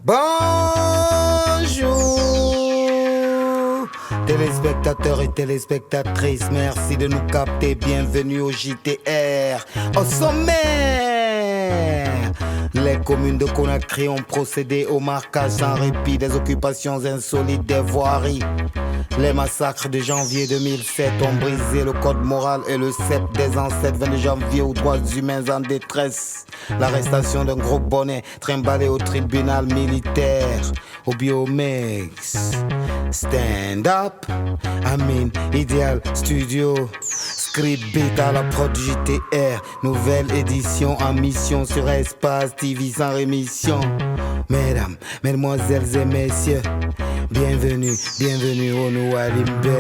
Bonjour téléspectateurs et téléspectatrices, merci de nous capter, bienvenue au JTR. Au sommaire, les communes de Conakry ont procédé au marquage sans répit des occupations insolites des voiries. Les massacres de janvier 2007 ont brisé le code moral et le sceptre des ancêtres 22 janvier aux droits humains en détresse. L'arrestation d'un gros bonnet trimballé au tribunal militaire, au Biomex. Stand up, Amin, Ideal Studio. Script beat à la prod JTR. Nouvelle édition en mission sur Espace TV sans rémission. Mesdames, mesdemoiselles et messieurs, bienvenue, bienvenue au Noualimbe.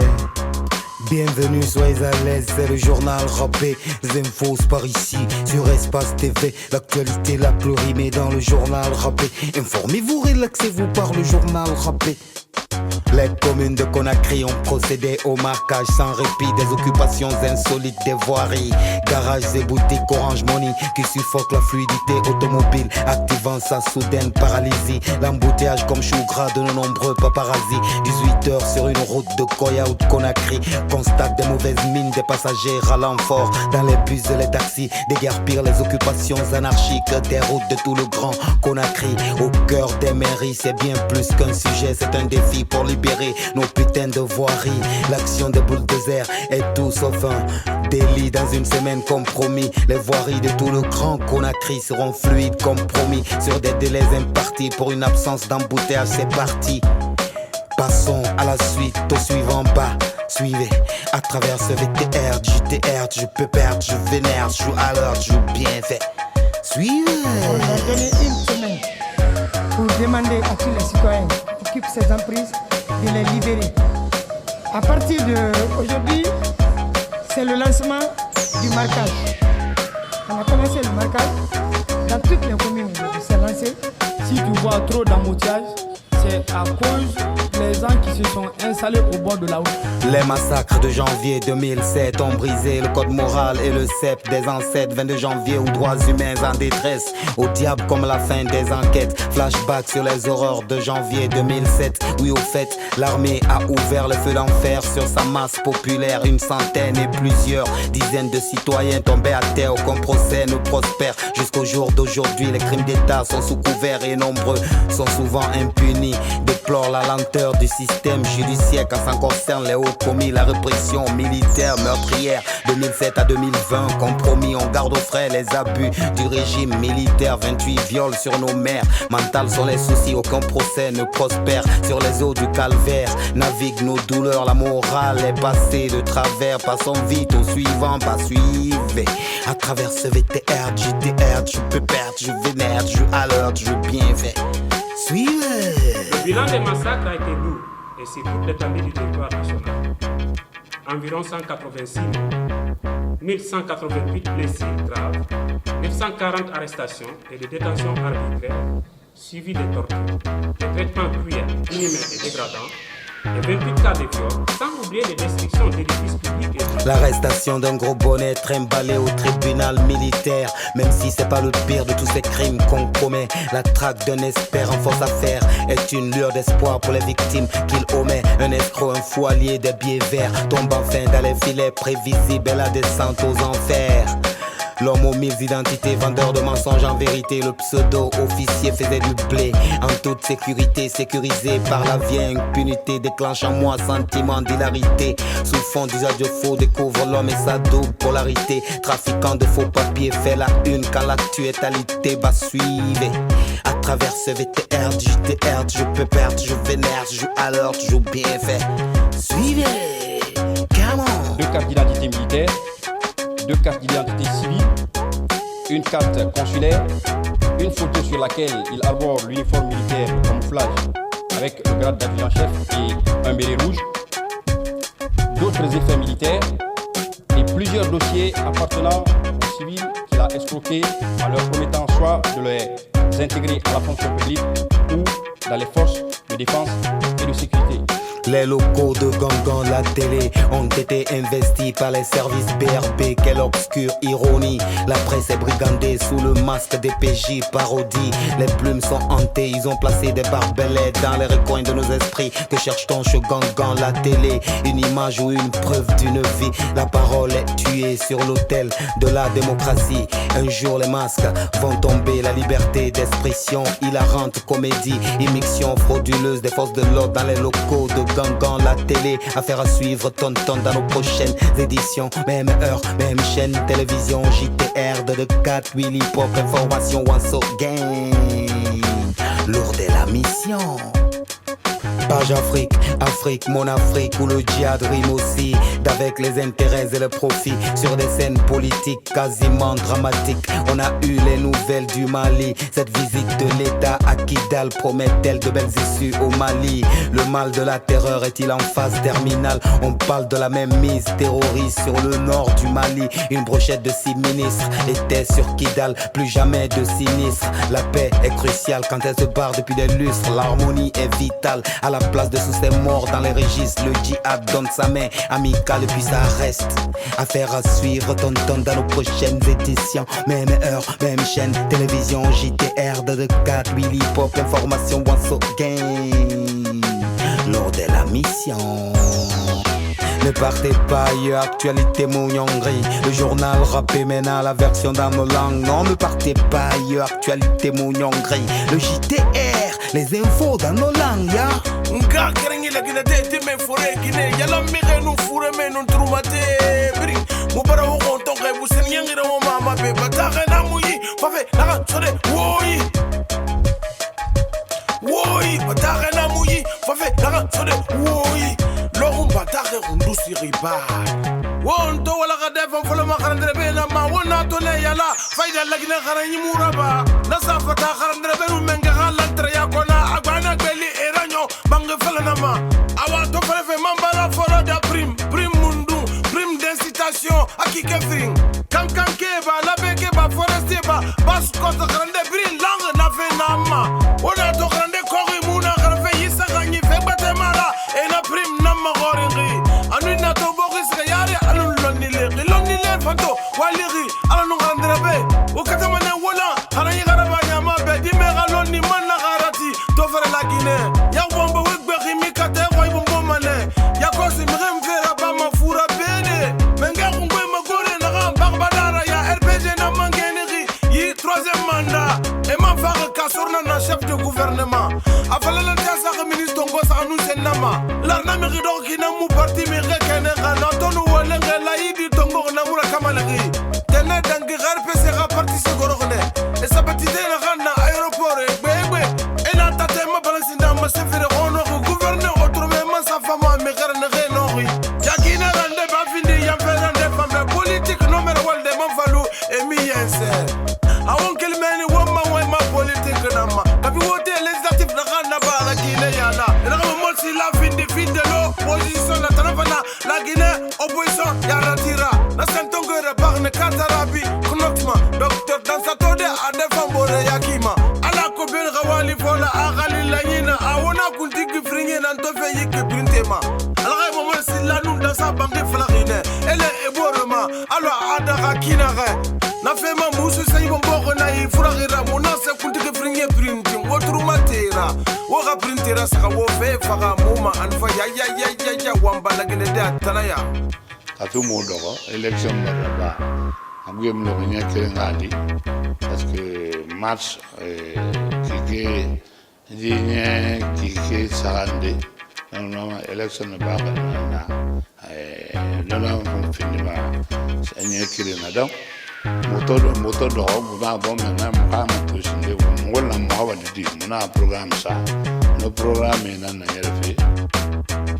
Bienvenue, soyez à l'aise, c'est le journal rappé. Les infos par ici, sur Espace TV. L'actualité la plus rimée dans le journal rappé. Informez-vous, relaxez-vous par le journal rappé. Les communes de Conakry ont procédé au marquage sans répit des occupations insolites des voiries. Garages et boutiques Orange Money qui suffoquent la fluidité automobile, activant sa soudaine paralysie. L'embouteillage comme chou gras de nos nombreux paparazzis. 18 heures sur une route de Koya ou de Conakry. Constate des mauvaises mines des passagers râlant fort dans les bus et les taxis. Déguerpir les occupations anarchiques des routes de tout le grand Conakry. Au cœur des mairies, c'est bien plus qu'un sujet, c'est un défi pour libérer nos putains de voiries. L'action des bulldozers est tout sauf un délit. Dans une semaine compromis, les voiries de tout le grand Conakry seront fluides comme promis. Sur des délais impartis pour une absence d'embouteillage, c'est parti. Passons à la suite, au suivant bas. Suivez à travers ce VTR, JTR, je peux perdre, je vénère, je joue à l'heure, je joue bien fait. Suivez. On a donné une semaine pour demander à tous les citoyens qui occupent ces emprises de les libérer. À partir d'aujourd'hui, c'est le lancement du marquage. On a commencé le marquage dans toutes les communes où c'est lancé. Si tu vois trop d'embouteillages, c'est à cause des gens qui se sont installés au bord de la route. Les massacres de janvier 2007 ont brisé le code moral et le sceptre des ancêtres 22 janvier aux droits humains en détresse. Au diable comme la fin des enquêtes. Flashback sur les horreurs de janvier 2007. Oui, au fait, l'armée a ouvert le feu d'enfer sur sa masse populaire. Une centaine et plusieurs dizaines de citoyens tombaient à terre. Aucun procès ne prospère. Jusqu'au jour d'aujourd'hui, les crimes d'État sont sous couvert et nombreux sont souvent impunis. Déplore la lenteur du système judiciaire quand ça concerne les hauts commis. La répression militaire meurtrière 2007 à 2020. Compromis, on garde au frais les abus du régime militaire. 28 viols sur nos mères. Mental sont les soucis, aucun procès ne prospère. Sur les eaux du calvaire naviguent nos douleurs. La morale est passée de travers. Passons vite au suivant, pas suivez. À travers ce VTR, JTR, je peux perdre, je vénère, je joue à l'heure, je joue bien fait. Suivez. Le bilan des massacres a été lourd et c'est toute l'étendue du territoire national. Environ 186 1188 blessés graves, 940 arrestations et de détentions arbitraires, suivies des tortures, des traitements cruels, inhumains et dégradants, et 28 cas de viol, sans oublier les destructions d'édifices publics et l'arrestation d'un gros bonnet trimballé au tribunal militaire. Même si c'est pas le pire de tous ces crimes qu'on commet, la traque d'un espère en force à faire est une lueur d'espoir pour les victimes qu'il omet. Un escroc, un fou allié des billets verts tombe enfin dans les filets prévisibles et la descente aux enfers. L'homme aux mille identités, vendeur de mensonges en vérité. Le pseudo-officier faisait du blé en toute sécurité, sécurisé par la vieille impunité. Déclenche en moi sentiment d'hilarité. Sous fond d'usage de faux, découvre l'homme et sa double polarité. Trafiquant de faux papiers, fait la une quand l'actu est alité. Bah suivez, à travers ce VTR, JTR, je peux perdre, je vénère, je joue à l'heure, je joue bien fait. Suivez, come on. 2 cartes d'identité militaire, 2 cartes d'identité civile, une carte consulaire, une photo sur laquelle il arbore l'uniforme militaire de camouflage avec le grade d'adjudant-chef et un béret rouge, d'autres effets militaires et plusieurs dossiers appartenant aux civils qu'il a escroqués en leur promettant soit de les intégrer à la fonction publique ou dans les forces de défense et de sécurité. Les locaux de Gangan, la télé, ont été investis par les services BRB. Quelle obscure ironie. La presse est brigandée sous le masque des PJ parodie. Les plumes sont hantées, ils ont placé des barbelés dans les recoins de nos esprits. Que cherche-t-on chez Gangan, la télé? Une image ou une preuve d'une vie? La parole est tuée sur l'autel de la démocratie. Un jour les masques vont tomber, la liberté d'expression, hilarante comédie, immixtion frauduleuse des forces de l'ordre dans les locaux de Gangan, la télé, affaire à suivre, tonton dans nos prochaines éditions. Même heure, même chaîne, télévision, JTR, de 4, Willy Pop, information, once again. Lourde est la mission. Page Afrique, Afrique, mon Afrique, où le djihad rime aussi d'avec les intérêts et le profit sur des scènes politiques quasiment dramatiques. On a eu les nouvelles du Mali. Cette visite de l'État à Kidal promet-elle de belles issues au Mali? Le mal de la terreur est-il en phase terminale? On parle de la même mise terroriste sur le nord du Mali. Une brochette de 6 ministres était sur Kidal, plus jamais de sinistre. La paix est cruciale quand elle se barre depuis des lustres. L'harmonie est vitale. À la place de sous ces morts dans les registres, le djihad donne sa main amicale et puis ça reste. Affaire à suivre, tonton dans nos prochaines éditions. Même heure, même chaîne, télévision, JTR, de 4, Willy Pop, information, once again. Lors de la mission. Ne partez pas ailleurs, actualité mouniongri. Le journal rappé maintenant la version dans nos langues. Non, ne partez pas ailleurs, actualité mouniongri. Le JTR, les infos dans nos langues, ya. Nga kerengi la gina te me fore gine yala mi genu fure me nun trumate bri mo para wo konton kay bu sen yangi ro mama be bataka na muyi fa fe na sore woyi bataka na muyi fa fe na sore woyi lo um bataka undu siriba won to wala ga defam folo ma kharandre be na ma wona to le yala fayda la gina kharanyi muraba na safata kharandre be menga halantre ya kona agana beli eranyo bange felanama awa to fefe mambala foro da prime mundu prime d'incitation akike fring kan keba la beke ba forestier ba bas ko to grande brin lang na fe nama ona to grande kori muna garfe yisa ganyi fe batemala e na prime nama goringi anu na to boris yare anu lonile fanto waliri anu grande be o katamane wala harayi garaba nyama be dimera lonni manna garati to fere la Guinée ya bomba wegbe khimika te koy bombo mane ya kosi mrem vera ba mafura bene menga kungwe magore na barbadara ya RPG na mangeneri yi 3e mandat et man fara kasorna na chef de gouvernement afala la tiasa ministre tongo sa nous senama la na mi rido kina mu parti mi rekene kana tonu wala ngela idi tongo na mura kamalagi tene dangi garpe se parti se gorone et sa petite na kana aéroport bebe et na tate ma balansi na ma se fere ono gouverneur autrement sa femme me garne renori yakina rande ba findi ya fere de femme politique number 1 de mon valou et mi yense awon kelmeni wamma ma politique na ma kabi wote législatif na kana ba la Guinée yana na ma mol si la findi lo opposition la tanafana la Guinée opposition ya ratira na sentongere barne katarabi knotma docteur dans sa tode a defambore yakima ala ko ben rawali fola agali la yina awona kuntiki fringe nan to fe yike brintema ala mo mo sila nun dans sa banque flagine ele eborema ala ada hakina ga na fe ma musu sai bombo na yi furagira mo na se kuntiki fringe printing wotruma tera wo ga printera sa wo fe faga muma anfa ya wamba la gine da tanaya kafi mo dogo election ba amgem lo nya kelengadi parce que match kike digne kike sarande non election ba na non on finit ba nya kelena donc moto do ba bon na ma to sinde wala mo wa di na programme ça le programme na yelfe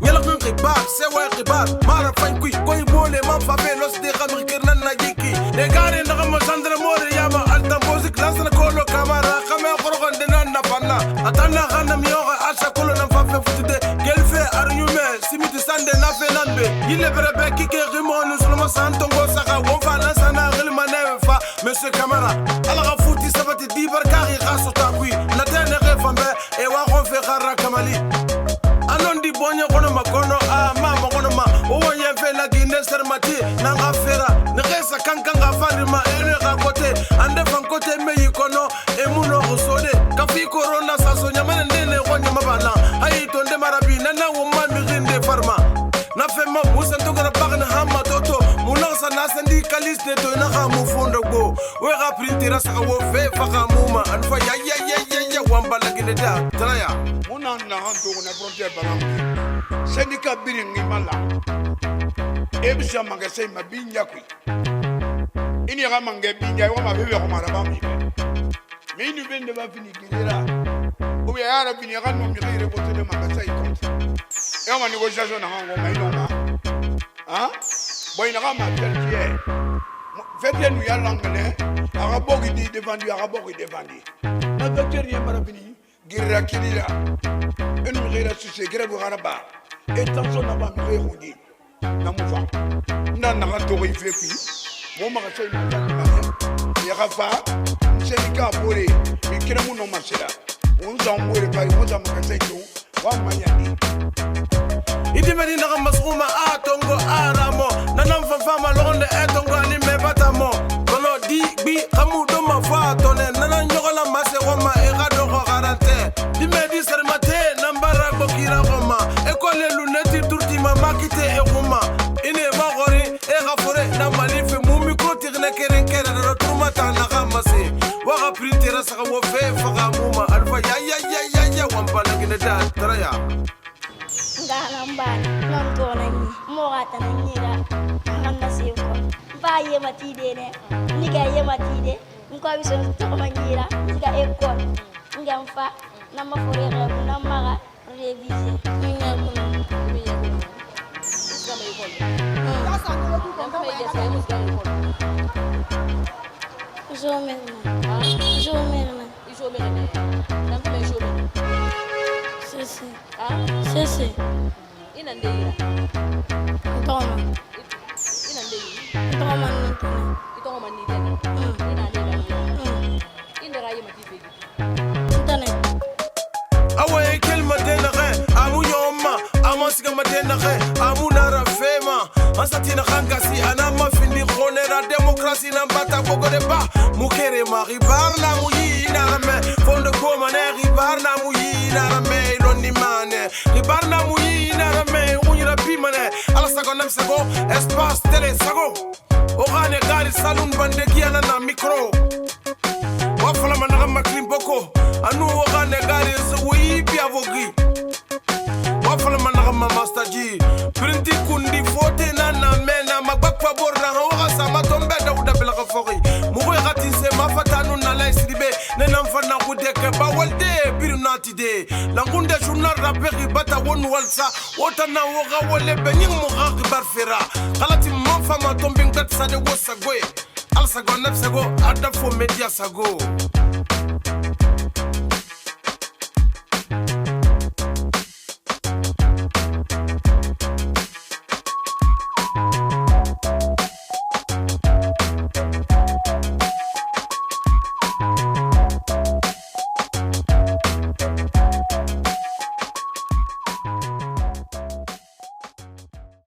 yala kan kibar se wa kibar mara fan kui koy bole man fa belos de américain nan na yiki de gare na ma sandra more yama alta music lasna kolo kamera kame khorogon de nan na fanna atana khana miyoga asha kolo nan fa fe futude gelfe arume simiti sande na fe nanbe yile berebe kike rimon sulma santongo saka won fa lansana gilmane fa monsieur camera ala ga futi sabati dibar kari khaso takui na tene refambe e wa gon fe khara kamali alondi bonya kono ma sermati nanga fera ne resa kankanga farima ene ka kote ande fan kote me yikono e muno osode kafi corona saso nyamane ndene ko nyama bana hayi to nde marabi nana wo mami rinde farma na fema musa ndogara bagna hama toto munasa na syndicaliste to na ha mu fondo go we ga printera sa wo fe fa ga muma anfa ya wamba la gine da traya muna na hanto na frontière baram syndicat biringi mala ebisa magase mabinja kui ini ga mange binja wa mabebe ko maraba mi mais nous venons de va finir guerra ou ya ara finir ga no mi gire ko tele magase compte et on va négociation na hango mai no ma hein boy na ga ma pertier fait bien nous ya l'anglais arabo qui défendu arabo qui défendu na docteur ya mara fini guerra kirira en mi gire su se guerra go garaba et tension na ba mi gire ko na mufa ndana ga to go ifepi mo ma ga sai na ya ga fa syndicat bore mi kira mu no masela on za mbore pa on za ma sai to wa manyani idi meni na masuma atongo aramo nanam fa fama londe etongo ani me batamo kono di bi amudo ma fa tone nanan nyogola mase woma e ga do go garante di me di sermate nambara bokira goma e ko le luneti turti mama kite e goma ine ba gori e ga fore na malife mu micro tirne keren keren na turma ta na ga mase wa ga printera sa wo fe fa ga muma alfa ya wamba la gine da traya Galamban, non tonani, morata nira, nanda seko. Ba ye matide ne, niga ye matide, nko biso to mangira, niga ekol. Ngamfa, na mafore rebu na mara réviser. Niga kuno. Sama ekol. Sasa ndio tuko kama Jomerna. Sese. Inandeira. Toma. Inandeira. Toma nitene. Toma nitene. Inandeira. Indera yema tifegi. Tane. Awe kelma tena khe, amu yoma, amasiga matena khe, amu nara fema. Ansatina khangasi anama fini khonera demokrasi na bata bogo de ba. Mukere ma ribar na muyi na me, fondo koma ne ribar na muyi na me. Ribarna muyi na rame unyira pimane ala sago nam sago espace télé sago ogane gari salon bande kiana na micro wafala manaka maklim boko anu ogane gari zuwi bia vogi wafala manaka master ji printi kundi fote na mena magbak favor na hawa sama tombe da uda bila khafori mugo gati se mafatanu na la sribe nenam fana kudeke bawalde birunatide langunde journal raperi bata won walsa wota na woga wole bening mo akbar fera khalati mo fama tombing dat sa de wosagoy al sago nafsago adafo media sago